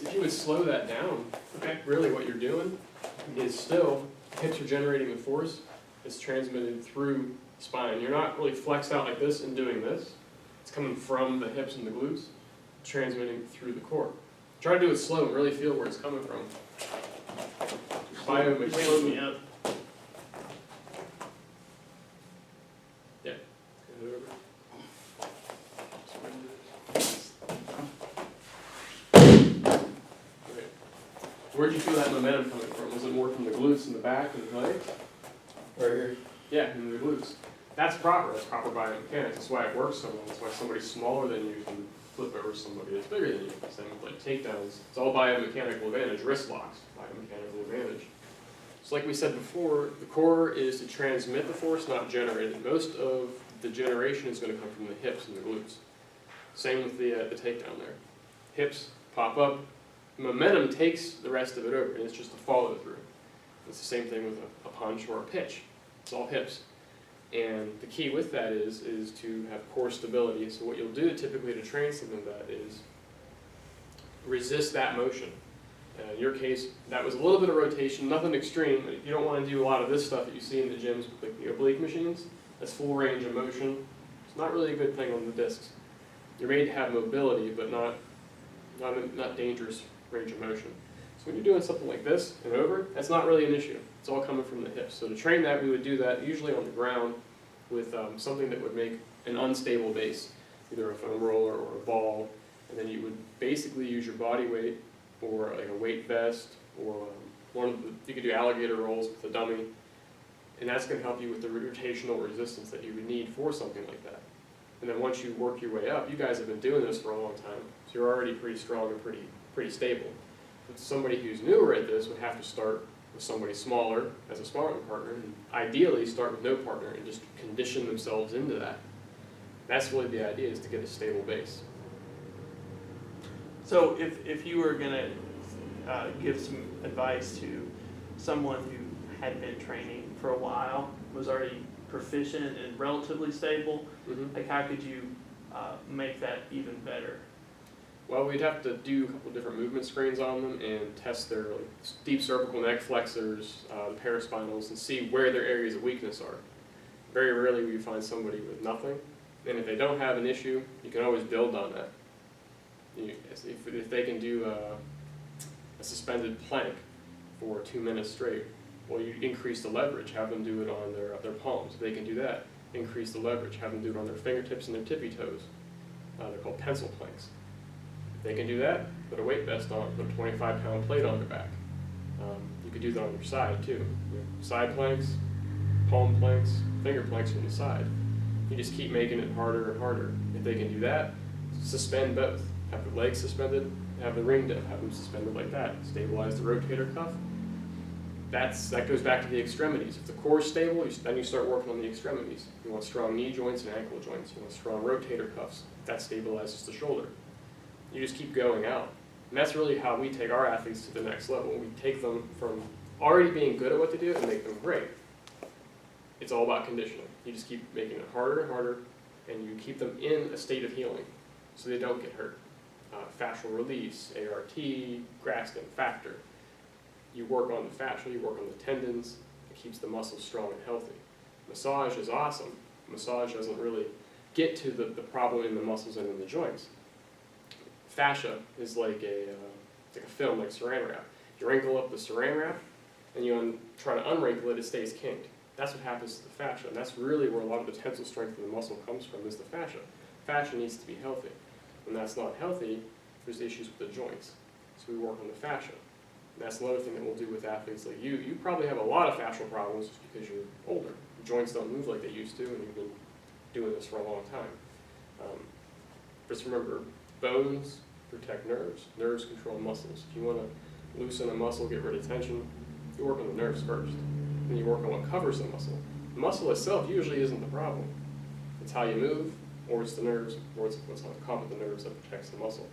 if you would slow that down, really what you're doing is still, hips are generating the force, it's transmitted through the spine. You're not really flexed out like this and doing this. It's coming from the hips and the glutes, transmitting through the core. Try to do it slow and really feel where it's coming from. Slow me up. Yeah. Where'd you feel that momentum coming from? Was it more from the glutes in the back and the legs? Right here. Yeah, in the glutes. That's proper. That's proper biomechanics. That's why it works so well. That's why somebody smaller than you can flip over somebody that's bigger than you. Same with like takedowns. It's all biomechanical advantage. Wrist locks, biomechanical advantage. So like we said before, the core is to transmit the force, not generate it. Most of the generation is going to come from the hips and the glutes. Same with the takedown there. Hips pop up. Momentum takes the rest of it over, and it's just a follow through. It's the same thing with a punch or a pitch. It's all hips. And the key with that is to have core stability. So what you'll do typically to train something like that is resist that motion. In your case, that was a little bit of rotation, nothing extreme. But if you don't want to do a lot of this stuff that you see in the gyms with like the oblique machines, that's full range of motion. It's not really a good thing on the discs. You're made to have mobility, but not dangerous range of motion. So when you're doing something like this and over, that's not really an issue. It's all coming from the hips. So to train that, we would do that usually on the ground with something that would make an unstable base, either a foam roller or a ball, and then you would basically use your body weight or like a weight vest or you could do alligator rolls with a dummy, and that's going to help you with the rotational resistance that you would need for something like that. And then once you work your way up, you guys have been doing this for a long time, so you're already pretty strong and pretty stable. But somebody who's newer at this would have to start with somebody smaller as a sparring partner, and ideally start with no partner and just condition themselves into that. That's really the idea, is to get a stable base. So if you were going to give some advice to someone who had been training for a while, was already proficient and relatively stable, like how could you make that even better? Well, we'd have to do a couple different movement screens on them and test their deep cervical neck flexors, the paraspinals, and see where their areas of weakness are. Very rarely will you find somebody with nothing, and if they don't have an issue, you can always build on that. If they can do a suspended plank for 2 minutes straight, well, you increase the leverage, have them do it on their palms. If they can do that, increase the leverage, have them do it on their fingertips and their tippy toes. They're called pencil planks. If they can do that, put a weight vest on, put a 25-pound plate on their back. You could do that on your side too. Side planks, palm planks, finger planks from the side. You just keep making it harder and harder. If they can do that, suspend both. Have the legs suspended, have the ring dip, have them suspended like that. Stabilize the rotator cuff. That goes back to the extremities. If the core is stable, then you start working on the extremities. You want strong knee joints and ankle joints. You want strong rotator cuffs. That stabilizes the shoulder. You just keep going out. And that's really how we take our athletes to the next level. We take them from already being good at what they do and make them great. It's all about conditioning. You just keep making it harder and harder, and you keep them in a state of healing so they don't get hurt. Fascial release, ART, Graston factor. You work on the fascia, you work on the tendons, it keeps the muscles strong and healthy. Massage is awesome. Massage doesn't really get to the problem in the muscles and in the joints. Fascia is like a film, like saran wrap. You wrinkle up the saran wrap, and you try to unwrinkle it, it stays kinked. That's what happens to the fascia, and that's really where a lot of the tensile strength of the muscle comes from, is the fascia. Fascia needs to be healthy. When that's not healthy, there's issues with the joints. So we work on the fascia. And that's another thing that we'll do with athletes like you. You probably have a lot of fascial problems just because you're older. Your joints don't move like they used to, and you've been doing this for a long time. Just remember, bones protect nerves. Nerves control muscles. If you want to loosen a muscle, get rid of tension, you work on the nerves first. Then you work on what covers the muscle. The muscle itself usually isn't the problem. It's how you move, or it's the nerves, or it's what's on top of the nerves that protects the muscle.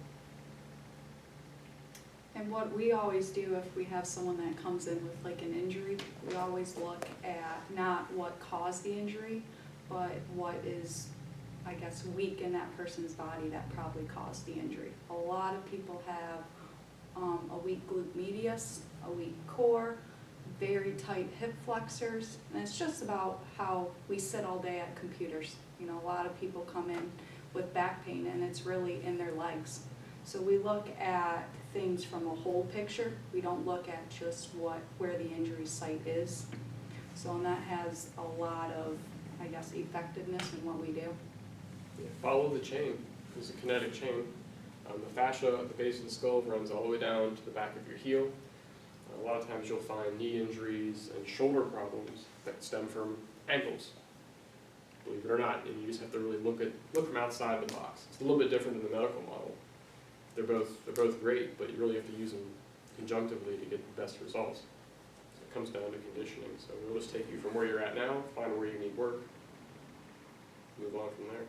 And what we always do if we have someone that comes in with like an injury, we always look at not what caused the injury, but what is, I guess, weak in that person's body that probably caused the injury. A lot of people have a weak glute medius, a weak core, very tight hip flexors, and it's just about how we sit all day at computers. You know, a lot of people come in with back pain and it's really in their legs. So we look at things from a whole picture. We don't look at just where the injury site is. So and that has a lot of, I guess, effectiveness in what we do. Yeah, follow the chain. It's a kinetic chain. The fascia at the base of the skull runs all the way down to the back of your heel. A lot of times you'll find knee injuries and shoulder problems that stem from ankles, believe it or not, and you just have to really look from outside the box. It's a little bit different than the medical model. They're both great, but you really have to use them conjunctively to get the best results. So it comes down to conditioning. So we'll just take you from where you're at now, find where you need work, move on from there.